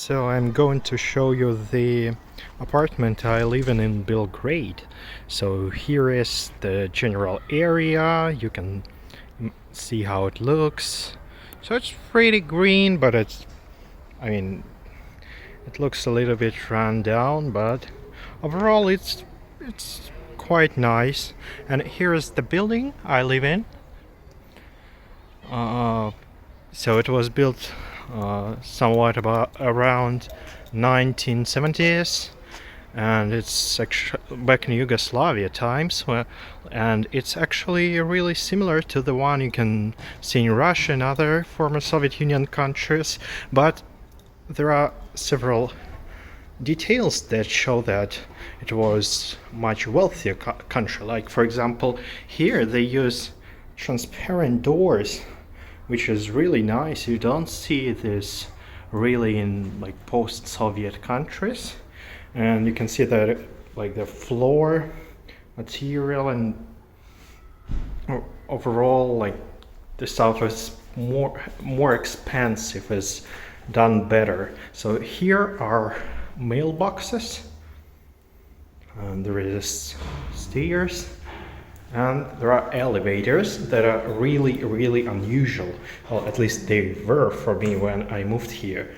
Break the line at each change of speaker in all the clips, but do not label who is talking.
So I'm going to show you the apartment I live in Belgrade. So here is the general area. You can see how it looks. So it's pretty green, but I mean, it looks a little bit run down, but overall it's quite nice. And here is the building I live in. So it was built somewhat about around 1970s, and it's back in Yugoslavia times, and it's actually really similar to the one you can see in Russia and other former Soviet Union countries, but there are several details that show that it was much wealthier country. Like, for example, here they use transparent doors, which is really nice. You don't see this really in like post-Soviet countries, and you can see that like the floor material and overall like the stuff is more expensive, is done better. So here are mailboxes, and there is stairs, and there are elevators that are really unusual. Well, at least they were for me when I moved here.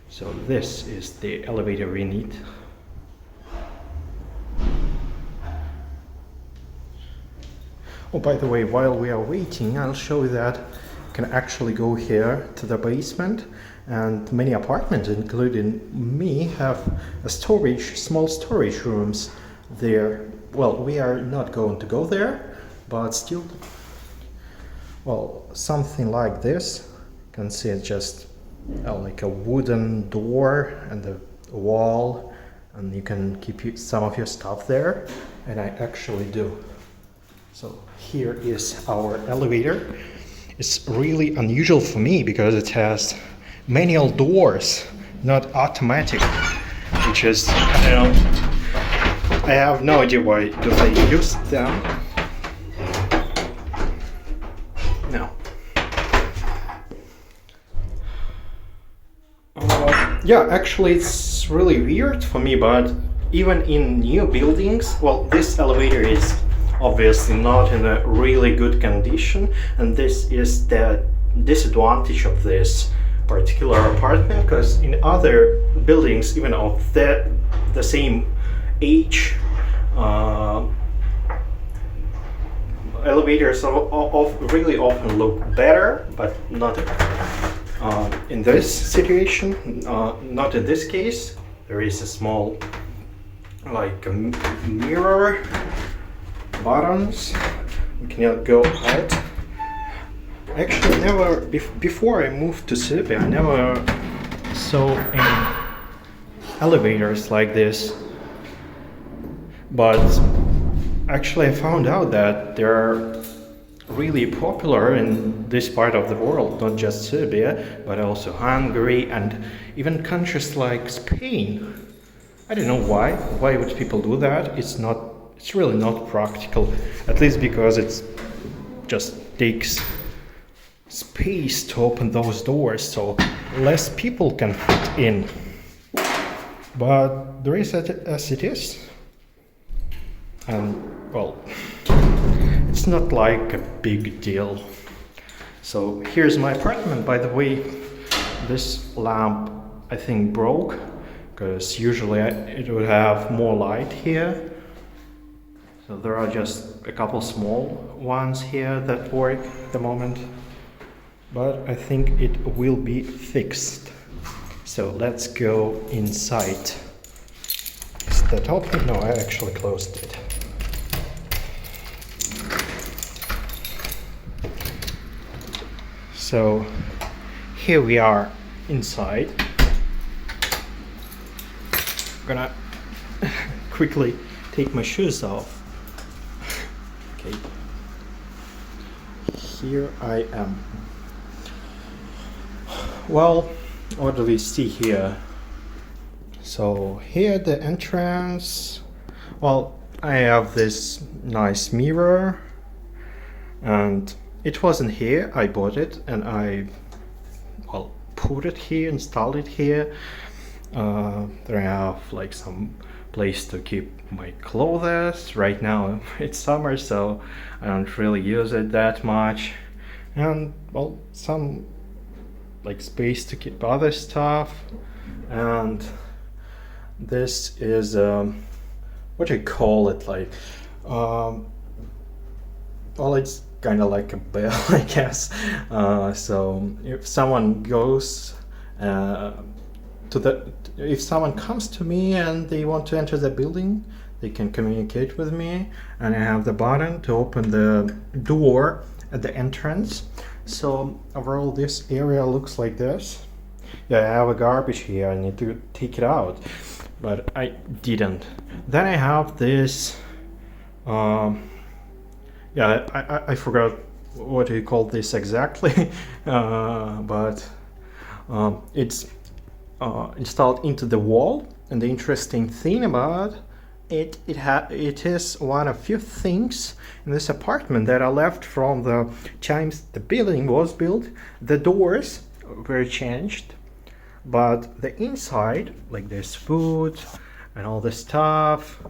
So this is the elevator we need. Oh, by the way, while we are waiting, I'll show you that you can actually go here to the basement, and many apartments, including me, have a small storage rooms there. Well, we are not going to go there, but still, well, something like this. You can see it's just like a wooden door and a wall, and you can keep some of your stuff there, and I actually do. So here is our elevator. It's really unusual for me because it has manual doors, not automatic, which is, I don't know, I have no idea why do they use them. No. Yeah, actually it's really weird for me, but even in new buildings, well, this elevator is obviously not in a really good condition, and this is the disadvantage of this particular apartment, because in other buildings, even of the same age, elevators really often look better, but not in this situation, not in this case. There is a small like a mirror buttons. We cannot go out. Actually, never before I moved to Serbia, I never saw any elevators like this. But actually I found out that they're really popular in this part of the world, not just Serbia, but also Hungary and even countries like Spain. I don't know why would people do that. It's really not practical, at least because it just takes space to open those doors, so less people can fit in. But there is as it is. And well, it's not like a big deal. So here's my apartment. By the way, this lamp I think broke, because usually it would have more light here. So there are just a couple small ones here that work at the moment, but I think it will be fixed. So let's go inside. Is that open? No, I actually closed it. So here we are inside. I'm gonna quickly take my shoes off. Okay. Here I am. Well, what do we see here? So here the entrance. Well, I have this nice mirror, and it wasn't here. I bought it and I put it here, installed it here. There I have like some place to keep my clothes. Right now it's summer, so I don't really use it that much. And well, some like space to keep other stuff. And this is what do you call it, like well, it's kind of like a bell, I guess. So if someone goes if someone comes to me and they want to enter the building, they can communicate with me, and I have the button to open the door at the entrance. So overall this area looks like this. Yeah, I have a garbage here, I need to take it out, but I didn't. Then I have this yeah, I forgot what you call this exactly, but it's installed into the wall. And the interesting thing about it is one of few things in this apartment that are left from the times the building was built. The doors were changed, but the inside, like this food and all the stuff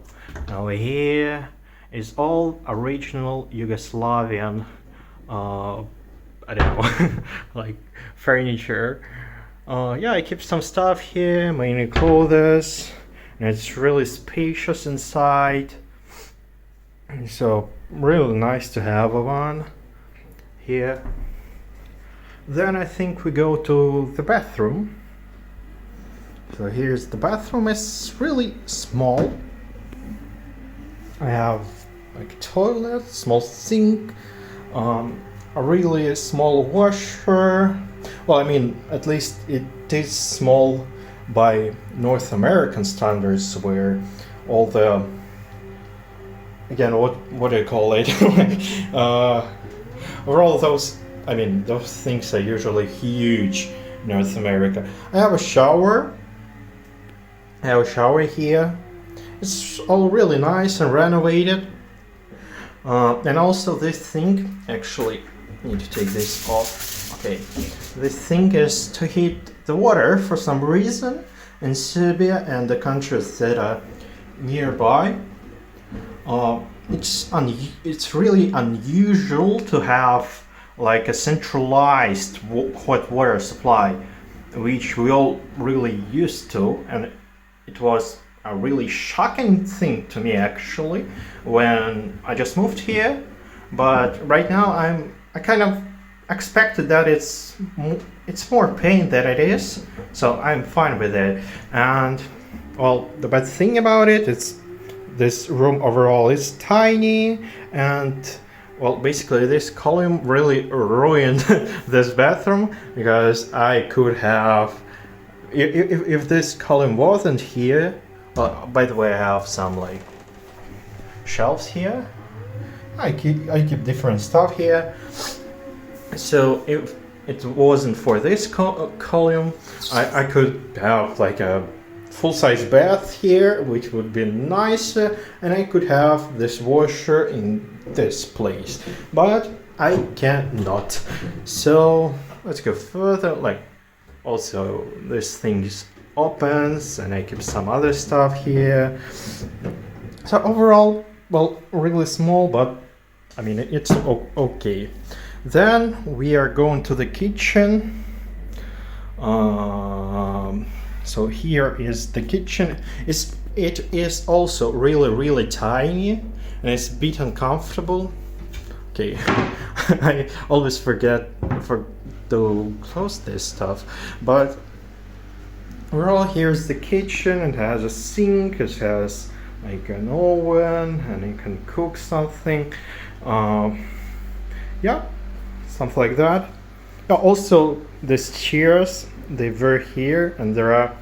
over here, is all original Yugoslavian I don't know like furniture. Yeah, I keep some stuff here, mainly clothes, and it's really spacious inside, so really nice to have one here. Then I think we go to the bathroom. So here's the bathroom. It's really small. I have like a toilet, small sink, a really small washer. Well, I mean, at least it is small by North American standards, where all the, again, what do you call it? Where all those, I mean, those things are usually huge in North America. I have a shower. I have a shower here. It's all really nice and renovated. And also this thing, actually, I need to take this off. Okay, this thing is to heat the water for some reason in Serbia and the countries that are nearby. It's really unusual to have like a centralized hot water supply, which we all really used to, and it was a really shocking thing to me actually when I just moved here. But right now I kind of expected that it's more pain than it is, so I'm fine with it. And well, the bad thing about it is this room overall is tiny, and well, basically this column really ruined this bathroom, because I could have, if this column wasn't here. By the way, I have some like shelves here. I keep different stuff here. So if it wasn't for this column, I could have like a full-size bath here, which would be nicer, and I could have this washer in this place. But I cannot. So let's go further. Like, also this thing opens, and I keep some other stuff here. So overall, well, really small, but I mean it's okay. Then we are going to the kitchen. So here is the kitchen. It is also really tiny, and it's a bit uncomfortable. Okay, I always forget to close this stuff, but overall, here's the kitchen. It has a sink, it has like an oven, and you can cook something. Yeah, something like that. Also, these chairs, they were here, and there are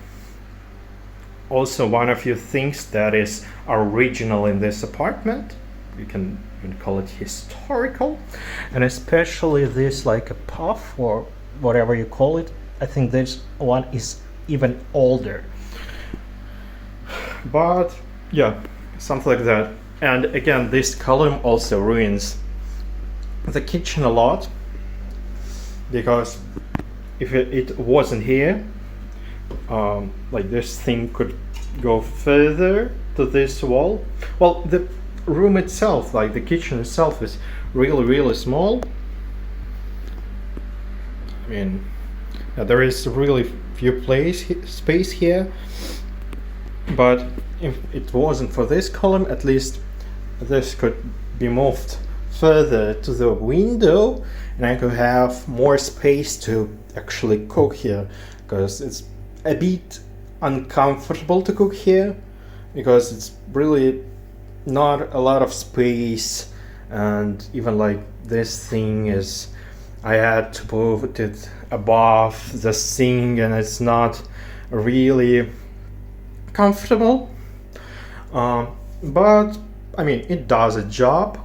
also one of few things that is original in this apartment. You can even call it historical, and especially this like a puff or whatever you call it. I think this one is even older, but yeah, something like that. And again, this column also ruins the kitchen a lot, because if it wasn't here, like this thing could go further to this wall. Well, the room itself, like the kitchen itself, is really small. I mean, there is really few space here, but if it wasn't for this column, at least this could be moved further to the window, and I could have more space to actually cook here, because it's a bit uncomfortable to cook here, because it's really not a lot of space, and even like this thing is, I had to put it above the sink, and it's not really comfortable, but I mean, it does a job.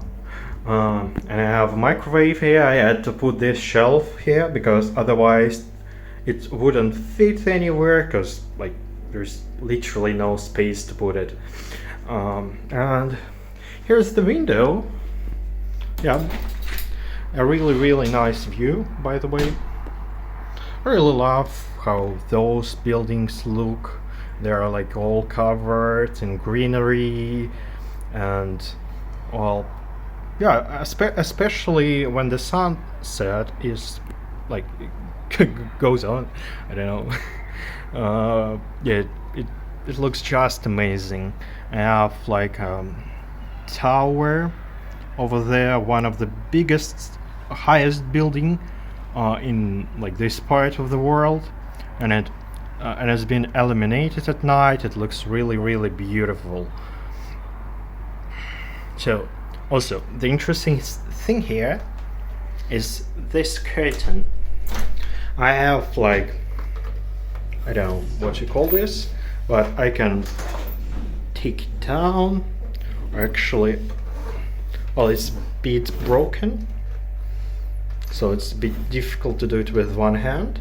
And I have a microwave here. I had to put this shelf here because otherwise it wouldn't fit anywhere, because like there's literally no space to put it. And here's the window. Yeah, a really nice view, by the way. I really love how those buildings look. They are like all covered in greenery, and well, yeah, especially when the sunset is like goes on. I don't know. Yeah, it looks just amazing. I have like tower over there, one of the highest building in like this part of the world, and it has been illuminated at night. It looks really beautiful. So also the interesting thing here is this curtain. I have like, I don't know what you call this, but I can take it down, or actually, well, it's a bit broken, so it's a bit difficult to do it with one hand,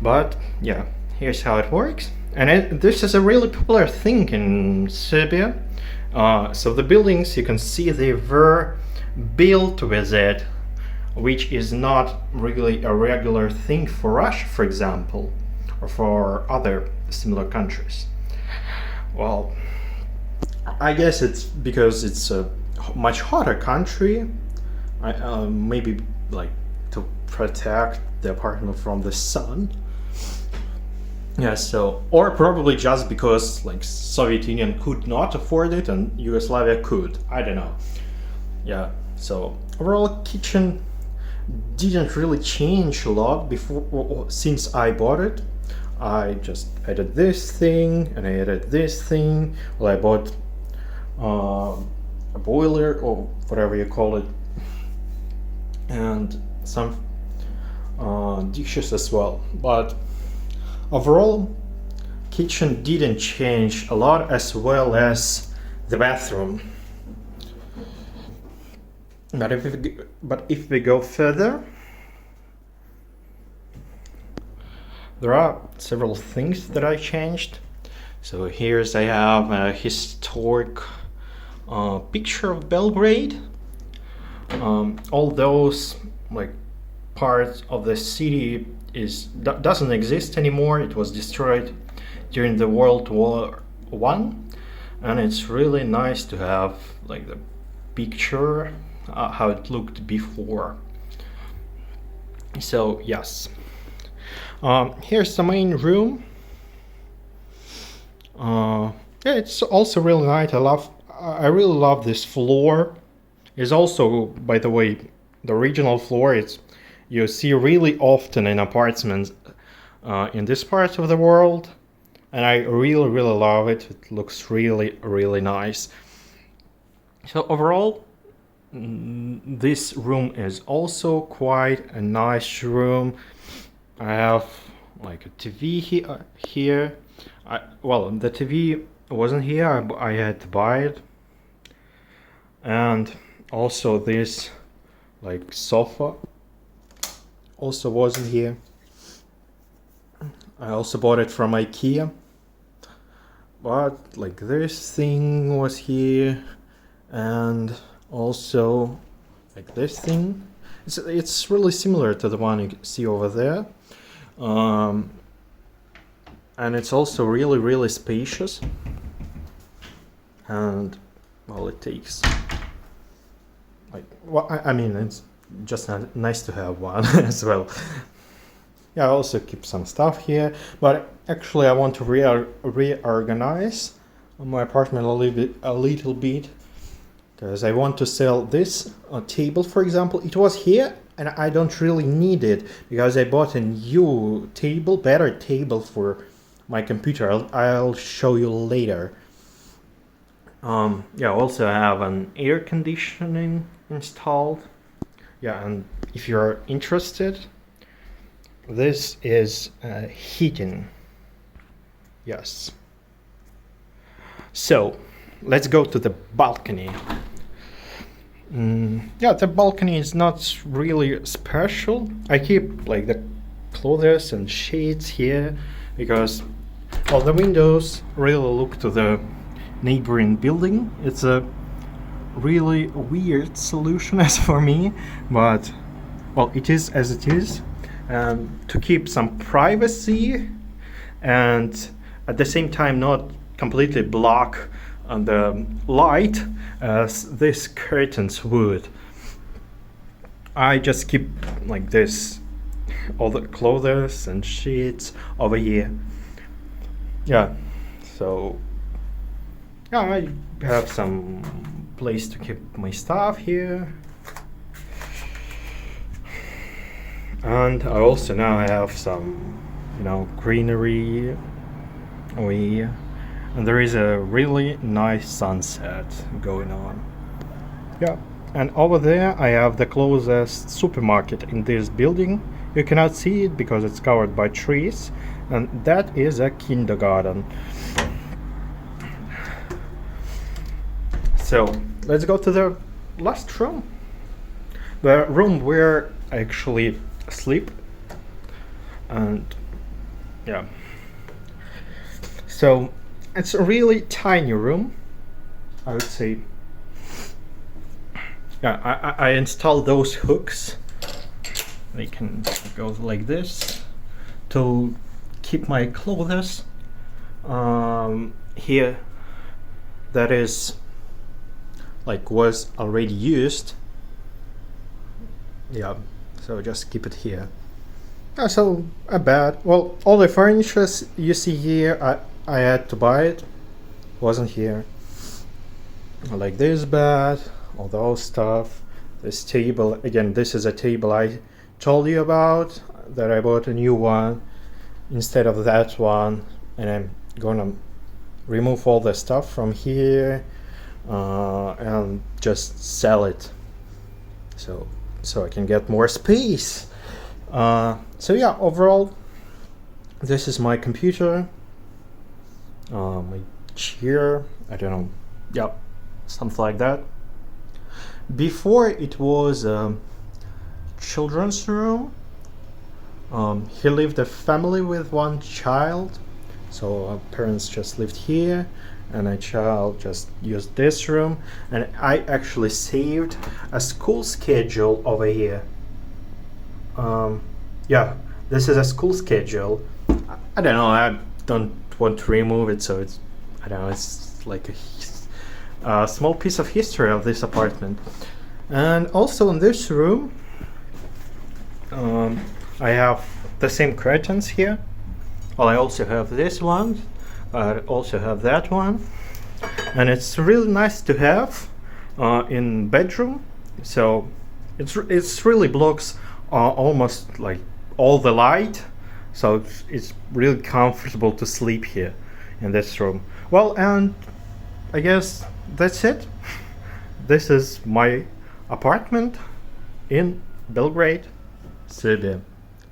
but yeah, here's how it works. And this is a really popular thing in Serbia. So the buildings, you can see they were built with it, which is not really a regular thing for Russia, for example, or for other similar countries. Well, I guess it's because it's a much hotter country, maybe like to protect the apartment from the sun. Yeah, so, or probably just because like Soviet Union could not afford it and Yugoslavia could. I don't know. Yeah, so overall kitchen didn't really change a lot since I bought it. I just added this thing and I added this thing. Well, I bought a boiler or whatever you call it, and some dishes as well. But overall, kitchen didn't change a lot, as well as the bathroom. But if we go further, there are several things that I changed. So I have a historic picture of Belgrade. All those like parts of the city doesn't exist anymore. It was destroyed during the World War I, and it's really nice to have like the picture how it looked before. So yes, here's the main room. Yeah, it's also really nice. I really love this floor. It's also, by the way, the original floor. You see really often in apartments in this part of the world, and I really love it. It looks really nice. So overall, this room is also quite a nice room. I have like a TV here. Well, the TV wasn't here. I had to buy it, and also this like sofa also wasn't here. I also bought it from IKEA, but like this thing was here, and also like this thing. It's really similar to the one you see over there. and it's also really spacious, and well, it takes like, well, I mean, it's just nice to have one as well. Yeah, I also keep some stuff here, but actually I want to reorganize my apartment a little bit, because I want to sell this table, for example. It was here and I don't really need it, because I bought a new table, better table for my computer. I'll show you later. Yeah, also I have an air conditioning installed. Yeah, and if you're interested, this is heating. Yes. So let's go to the balcony. Yeah, the balcony is not really special. I keep like the clothes and shades here because, well, the windows really look to the neighboring building. It's a really weird solution as for me, but well, it is as it is. To keep some privacy and at the same time not completely block the light as these curtains would. I just keep like this, all the clothes and sheets over here. Yeah, so yeah, I have some place to keep my stuff here. And I also now have some, greenery over here. And there is a really nice sunset going on. Yeah, and over there I have the closest supermarket in this building. You cannot see it because it's covered by trees, and that is a kindergarten. So let's go to the last room, the room where I actually sleep. And yeah, so it's a really tiny room, I would say. Yeah, I installed those hooks. They can go like this to keep my clothes here. That is like was already used. Yeah, so just keep it here. So a bed. Well, all the furniture you see here, I had to buy it. Wasn't here. Like this bed, all those stuff. This table. Again, this is a table I told you about, that I bought a new one instead of that one, and I'm gonna remove all the stuff from here and just sell it, so I can get more space. So yeah, overall, this is my computer, my chair, I don't know, yeah, something like that. Before it was a children's room. He lived a family with one child, so our parents just lived here, and a child just used this room. And I actually saved a school schedule over here. Yeah, this is a school schedule. I don't know, I don't want to remove it, so it's, I don't know, it's like a small piece of history of this apartment. And also in this room, I have the same curtains here. Well, I also have this one. I also have that one, and it's really nice to have in bedroom. So it's really blocks almost like all the light. So it's really comfortable to sleep here in this room. Well, and I guess that's it. This is my apartment in Belgrade, Serbia.